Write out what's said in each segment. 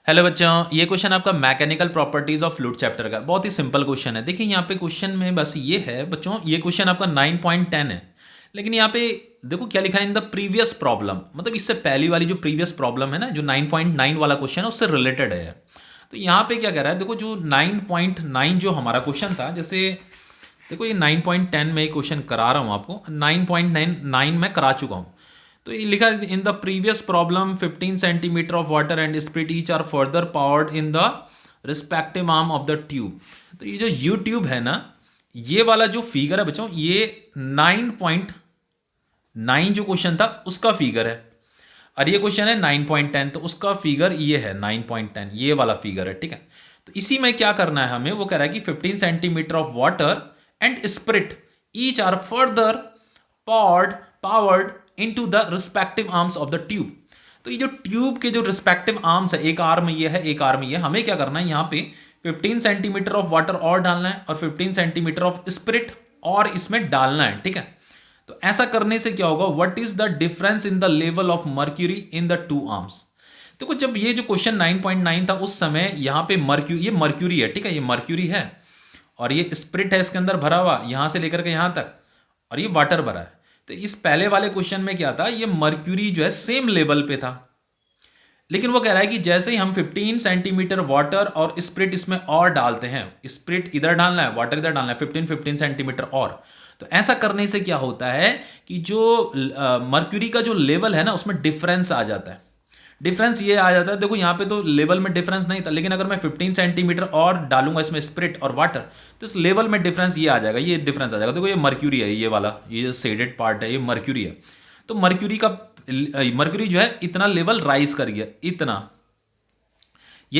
Hello बच्चों, ये question आपका mechanical properties of fluid chapter का बहुत ही सिंपल क्वेश्चन है। देखिए यहाँ पे क्वेश्चन में बस ये है बच्चों, ये क्वेश्चन आपका 9.10 है। लेकिन यहाँ पे देखो क्या लिखा है, इन द प्रीवियस प्रॉब्लम, मतलब इससे पहली वाली जो प्रीवियस प्रॉब्लम है ना, जो 9.9 वाला क्वेश्चन है उससे रिलेटेड है। तो यहाँ पे क्या कह रहा है, देखो जो 9.9 जो हमारा क्वेश्चन था, जैसे देखो ये 9.10 में क्वेश्चन करा रहा हूँ आपको, 9.9 में करा चुका हूँ। तो ये लिखा in the previous problem 15 centimetre of water and spirit each are further poured in the respective arm of the tube. तो ये जो यू ट्यूब है ना, ये वाला जो फिगर है बच्चों, ये 9.9 जो क्वेश्चन था उसका फिगर है, और ये क्वेश्चन है 9.10, तो उसका फिगर ये है 9.10, ये वाला फिगर है। ठीक है, तो इसी में क्या करना है हमें, वो कह रहा है कि 15 centimetre of water and spirit each are further poured into the respective arms of the tube. तो ये जो ट्यूब के जो रिस्पेक्टिव आर्म्स है, एक आर्म ये है, एक आर्म ये है, हमें क्या करना है, यहाँ पे 15 सेंटीमीटर ऑफ वाटर और डालना है और 15 सेंटीमीटर ऑफ स्पिरिट और इसमें डालना है। ठीक है, तो ऐसा करने से क्या होगा, what is the difference in the level of mercury in the two arms. देखो जब ये जो क्वेश्चन 9.9 था उस समय यहाँ पे मर्क्यूरी, ये मर्क्यूरी है, ठीक है, ये मर्क्यूरी है और ये स्पिरिट है इसके अंदर भरा हुआ, यहां से लेकर के यहां तक, और ये वाटर भरा है। तो इस पहले वाले क्वेश्चन में क्या था, ये मर्क्यूरी जो है सेम लेवल पे था, लेकिन वो कह रहा है कि जैसे ही हम 15 सेंटीमीटर वाटर और स्प्रिट इसमें और डालते हैं, स्प्रिट इधर डालना है, वाटर इधर डालना है, 15 सेंटीमीटर और, तो ऐसा करने से क्या होता है कि जो मर्क्यूरी का जो लेवल है ना उसमें डिफरेंस आ जाता है। डिफरेंस ये आ जाता है, देखो यहाँ पे तो लेवल में डिफरेंस नहीं था, लेकिन अगर मैं 15 सेंटीमीटर और डालूंगा इसमें स्प्रिट और वाटर, तो इस लेवल में डिफरेंस ये आ जाएगा, ये डिफरेंस आ जाएगा। देखो ये मर्क्यूरी है, ये वाला, ये जो शेडेड पार्ट है ये मर्क्यूरी है। तो मर्क्यूरी जो है इतना लेवल राइज कर गया,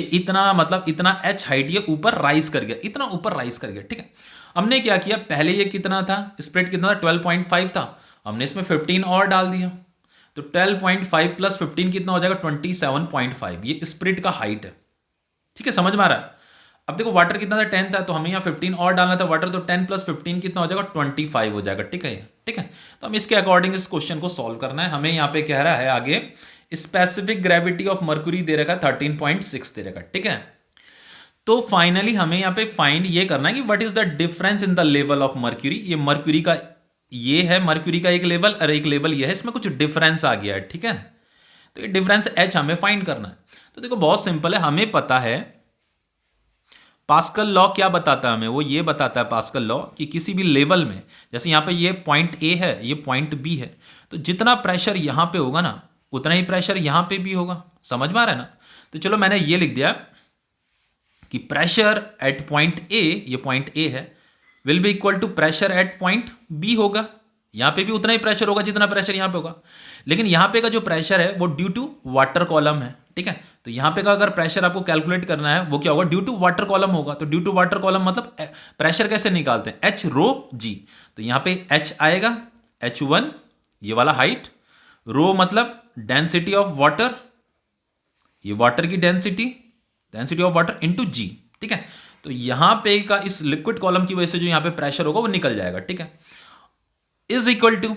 इतना मतलब इतना एच हाइट ये ऊपर राइज कर गया, इतना ऊपर राइज कर गया। ठीक है, हमने क्या किया, पहले ये कितना था, स्प्रिट कितना था, 12.5 था, हमने इसमें 15 और डाल दिया, तो 12.5 प्लस 15 कितना हो जाएगा, 27.5, ये स्प्रिट का हाइट है। ठीक है, समझ में आ रहा है। अब देखो वाटर कितना था, 10 था, तो हमें यहाँ 15 और डालना था वाटर, तो 10 प्लस 15 कितना हो जाएगा, 25 हो जाएगा। ठीक है, ठीक है, तो हम इसके अकॉर्डिंग इस क्वेश्चन को सॉल्व करना है। हमें यहाँ पे कह रहा है आगे, स्पेसिफिक ग्रेविटी ऑफ मर्क्यूरी दे रखा है 13.6 दे रखा है। ठीक है, तो फाइनली हमें यहाँ पे फाइंड ये करना है कि what is the difference in the level of mercury. ये मर्क्यूरी का, ये है मर्क्यूरी का एक लेवल और एक लेवल ये है, इसमें कुछ डिफरेंस आ गया है। ठीक है, तो ये डिफरेंस एच हमें फाइंड करना है। तो देखो बहुत सिंपल है, हमें पता है पास्कल लॉ क्या बताता है हमें, वो ये बताता है पास्कल लॉ कि किसी भी लेवल में, जैसे यहाँ पे ये पॉइंट ए है, ये पॉइंट बी है, तो जितना प्रेशर यहाँ पे होगा ना उतना ही प्रेशर यहाँ पे भी होगा। समझ में आ रहा है ना। तो चलो मैंने ये लिख दिया कि प्रेशर एट पॉइंट ए, ये पॉइंट ए है, will be equal to pressure at point B होगा। यहां पे भी उतना ही प्रेशर होगा जितना प्रेशर यहां पे होगा, लेकिन यहां पे का जो प्रेशर है वो ड्यू टू वाटर कॉलम है। ठीक है, तो यहां पे का अगर प्रेशर आपको कैलकुलेट करना है वो क्या होगा, ड्यू टू वाटर कॉलम होगा। तो ड्यू टू वाटर कॉलम मतलब प्रेशर कैसे निकालते हैं, एच रो जी, तो यहां पे एच आएगा, H1 ये वाला हाइट, रो मतलब डेंसिटी ऑफ वाटर, ये वाटर की डेंसिटी ऑफ वाटर इनटू जी। ठीक है, तो यहां पे का इस लिक्विड कॉलम की वजह से जो यहां पे प्रेशर होगा वो निकल जाएगा। ठीक है, इज इक्वल टू,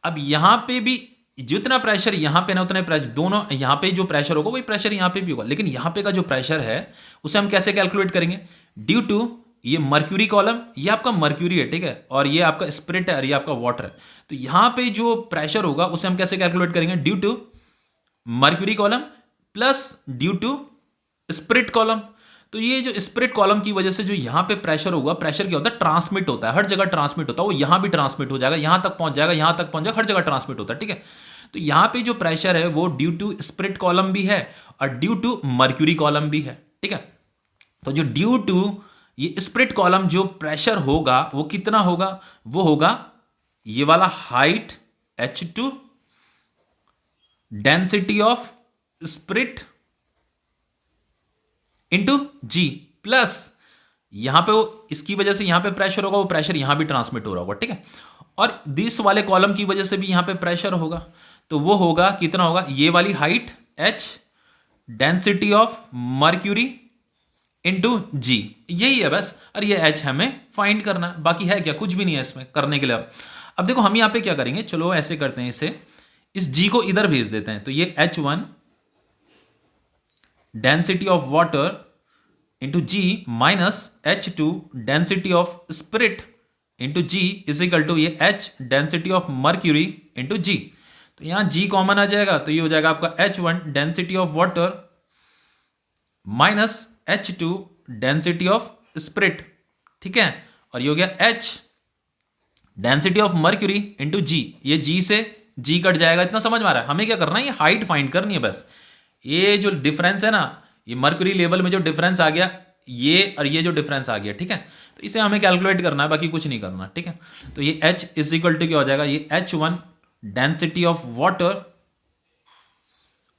अब यहां पे भी जितना प्रेशर यहां पे ना उतना प्रेशर, दोनों यहां पे जो प्रेशर होगा वही प्रेशर यहां पे भी होगा, लेकिन यहां पे का जो प्रेशर है उसे हम कैसे कैलकुलेट करेंगे, ड्यू टू ये मर्क्यूरी कॉलम, ये आपका मर्क्यूरी है, ठीक है, और ये आपका स्पिरिट है और ये आपका वाटर है। तो यहां पे जो प्रेशर होगा उसे हम कैसे कैलकुलेट करेंगे, due to mercury column plus due to spirit column. तो ये जो स्पिरिट कॉलम की वजह से जो यहां पे प्रेशर होगा, प्रेशर क्या होता है, ट्रांसमिट होता है, हर जगह ट्रांसमिट होता है, वो यहां भी ट्रांसमिट हो जाएगा, यहां तक पहुंच जाएगा, यहां तक पहुंच जाएगा, हर जगह ट्रांसमिट होता है। ठीक है, तो यहां पे जो प्रेशर है वो ड्यू टू स्पिरिट कॉलम भी है और ड्यू टू मर्क्यूरी कॉलम भी है। ठीक है, तो जो ड्यू टू ये स्पिरिट कॉलम जो प्रेशर होगा वो कितना होगा, वो होगा ये वाला height H2 density of spirit into G, plus यहां पे वो इसकी वजह से यहां पे प्रेशर होगा, वो प्रेशर यहां भी ट्रांसमिट हो रहा होगा। ठीक है, और दिस वाले कॉलम की वजह से भी यहां पे प्रेशर होगा, तो वो होगा कितना होगा, ये वाली height H density of mercury into g, यही है बस। और ये H हमें फाइंड करना है, बाकी है क्या, कुछ भी नहीं है इसमें करने के लिए। अब देखो हम यहां पे क्या करेंगे, चलो ऐसे करते हैं, इसे इस G को इधर भेज देते हैं, तो ये H1 density of water into g minus H2 density of spirit into g is equal to ये H density of mercury into g. तो यहां G कॉमन आ जाएगा, तो ये हो जाएगा आपका H1 density of water minus H2 density of spirit, ठीक है। और ये हो गया H density of mercury into g, ये G से G कट जाएगा। इतना समझ में आ रहा है? हमें क्या करना है, ये हाइट फाइंड करनी है बस। ये जो डिफरेंस है ना, ये मर्क्यूरी लेवल में जो डिफरेंस आ गया, ये और ये जो डिफरेंस आ गया, ठीक है, तो इसे हमें कैलकुलेट करना है, बाकी कुछ नहीं करना, ठीक है। तो ये H इज इक्वल टू क्या हो जाएगा, ये H1 density of water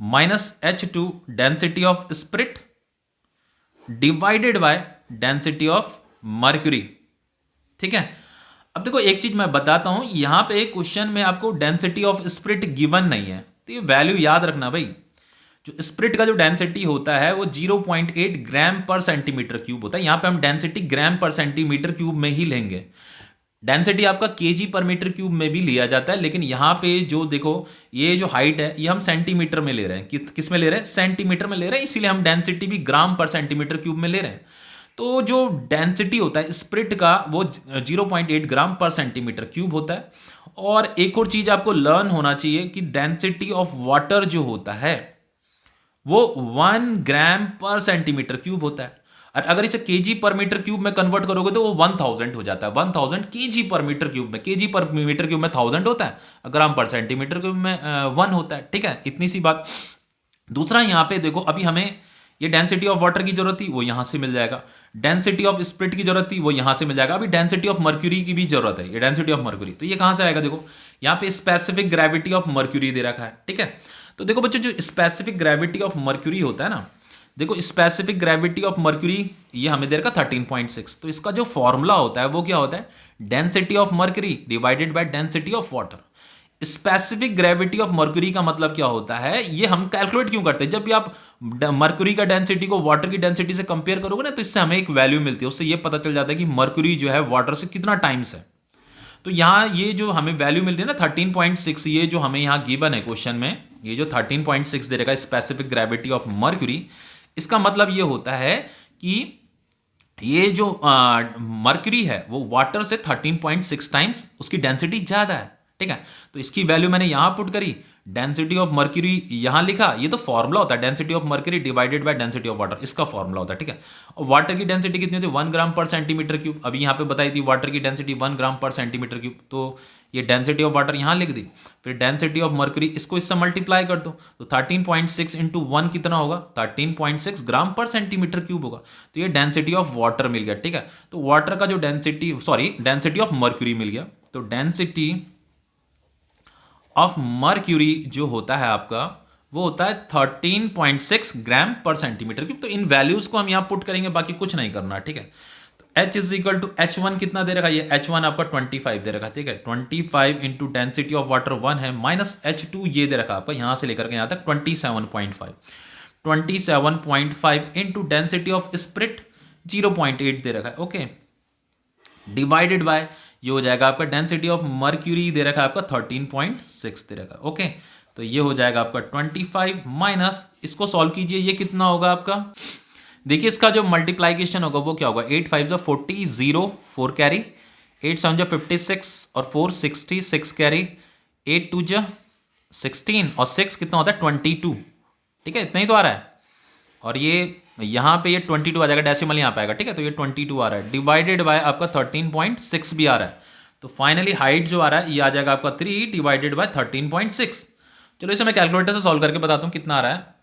minus H2 density of spirit divided by density of mercury, ठीक है। अब देखो एक चीज मैं बताता हूं, यहां पे क्वेश्चन में आपको डेंसिटी ऑफ स्पिरिट गिवन नहीं है, तो ये वैल्यू याद रखना भाई। जो स्पिरिट का जो डेंसिटी होता है वो 0.8 ग्राम पर सेंटीमीटर क्यूब होता है। यहां पे हम डेंसिटी ग्राम पर सेंटीमीटर क्यूब में ही लेंगे। डेंसिटी आपका केजी पर मीटर क्यूब में भी लिया जाता है, लेकिन यहां पे जो देखो ये जो हाइट है ये हम सेंटीमीटर में ले रहे हैं। किस में ले रहे हैं, सेंटीमीटर में ले रहे हैं, इसीलिए हम डेंसिटी भी ग्राम पर सेंटीमीटर क्यूब में ले रहे हैं। तो जो डेंसिटी होता है स्पिरिट का वो 0.8 ग्राम पर सेंटीमीटर क्यूब होता है। और एक और चीज आपको लर्न होना चाहिए कि डेंसिटी ऑफ वाटर जो होता है वो 1 ग्राम पर सेंटीमीटर क्यूब होता है। और अगर इसे केजी पर मीटर क्यूब में कन्वर्ट करोगे तो वो 1000 हो जाता है। 1000 केजी पर मीटर क्यूब में, केजी पर मीटर क्यूब में 1000 होता है, ग्राम पर सेंटीमीटर क्यूब में 1 होता है, ठीक है। इतनी सी बात। दूसरा यहां पे देखो, अभी हमें ये डेंसिटी ऑफ वाटर की जरूरत थी, वो यहां से मिल जाएगा। डेंसिटी ऑफ स्पिरिट की जरूरत थी, वो यहां से मिल जाएगा। अभी डेंसिटी ऑफ मर्क्यूरी की भी जरूरत है, ये डेंसिटी ऑफ मर्क्यूरी, तो ये कहां से आएगा, देखो यहां पे स्पेसिफिक ग्रेविटी ऑफ मर्क्यूरी दे रखा है, ठीक है। तो देखो बच्चों, जो स्पेसिफिक ग्रेविटी ऑफ मर्क्यूरी होता है ना, देखो स्पेसिफिक ग्रेविटी ऑफ मर्क्यूरी ये हमें दे रखा 13.6, तो इसका जो फॉर्मूला होता है वो क्या होता है, density of mercury divided by density of water. Specific gravity of mercury का मतलब क्या होता है, ये हम कैलकुलेट क्यों करते हैं, जब भी आप मर्क्यूरी का डेंसिटी को वाटर की डेंसिटी से कंपेयर करोगे ना, तो इससे हमें एक वैल्यू मिलती है, उससे ये पता चल जाता है कि मर्क्यूरी जो है वाटर से कितना टाइम्स है। तो यहाँ ये जो हमें वैल्यू मिल रही है ना 13.6, ये जो हमें यहाँ गिवन है क्वेश्चन में, ये जो 13.6 दे रखा स्पेसिफिक ग्रेविटी ऑफ मर्क्यूरी, इसका मतलब ये होता है कि ये जो मर्क्यूरी है वो वाटर से 13.6 टाइम्स उसकी डेंसिटी ज्यादा है, ठीक है। तो इसकी वैल्यू मैंने यहां पुट करी, डेंसिटी ऑफ मर्क्यूरी यहां लिखा, ये तो फॉर्मूला होता है density of mercury divided by density of water, इसका फॉर्मूला होता है, ठीक है। और वाटर की डेंसिटी कितनी होती है, 1 ग्राम पर सेंटीमीटर क्यूब। अभी यहां पे बताई थी वाटर की डेंसिटी 1 ग्राम पर सेंटीमीटर क्यूब, तो ये डेंसिटी ऑफ वाटर यहां लिख दी। फिर डेंसिटी ऑफ मर्क्यूरी, इसको इससे मल्टीप्लाई कर दो, तो 13.6 इंटू 1 कितना होगा, 13.6 ग्राम पर सेंटीमीटर क्यूब होगा। तो ये डेंसिटी ऑफ वाटर मिल गया, ठीक है। तो वाटर का जो डेंसिटी ऑफ मर्क्यूरी मिल गया। तो डेंसिटी ऑफ मर्क्यूरी जो होता है आपका, वो होता है 13.6 ग्राम पर सेंटीमीटर क्यूब। तो इन वैल्यूज को हम यहां पुट करेंगे, बाकी कुछ नहीं करना, ठीक है। तो H is equal to H1 कितना दे रखा है, ये H1 आपका 25 दे रखा है, ठीक है। 25 इंटू डेंसिटी ऑफ वाटर 1 है, माइनस H2 ये दे रखा है आपका यहां से लेकर के यहां तक 27.5। 27.5 इंटू डेंसिटी ऑफ स्पिरिट 0.8 दे रखा है, ओके, डिवाइडेड बाय ये हो जाएगा आपका डेंसिटी ऑफ मर्क्यूरी दे रखा है आपका 13.6 दे रखा है, ओके। तो ये हो जाएगा आपका 25 माइनस, इसको सॉल्व कीजिए, ये कितना होगा आपका, देखिए इसका जो मल्टीप्लाइकेशन होगा वो क्या होगा, 8 5 जो 40, 0 4 कैरी, 8 7 जो 56 और 4 66 कैरी, 8 2 जो 16 और 6 कितना होता है 22, ठीक है, इतना ही तो आ रहा है। और ये यहाँ पे ये 22 आ जाएगा, डेसिमल यहाँ पे आएगा, ठीक है। तो ये 22 आ रहा है, डिवाइडेड बाय आपका 13.6 भी आ रहा है। तो फाइनली हाइट जो आ रहा है ये आ जाएगा आपका 3 डिवाइडेड बाय 13.6। चलो इसे मैं कैलकुलेटर से सॉल्व करके बताता हूँ कितना आ रहा है।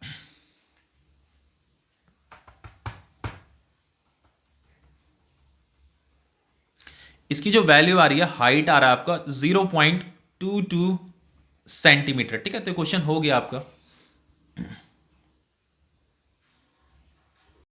इसकी जो वैल्यू आ रही है, हाइट आ रहा है आपका 0.22 सेंटीमीटर, ठीक है। तो क्वेश्चन हो गया आपका।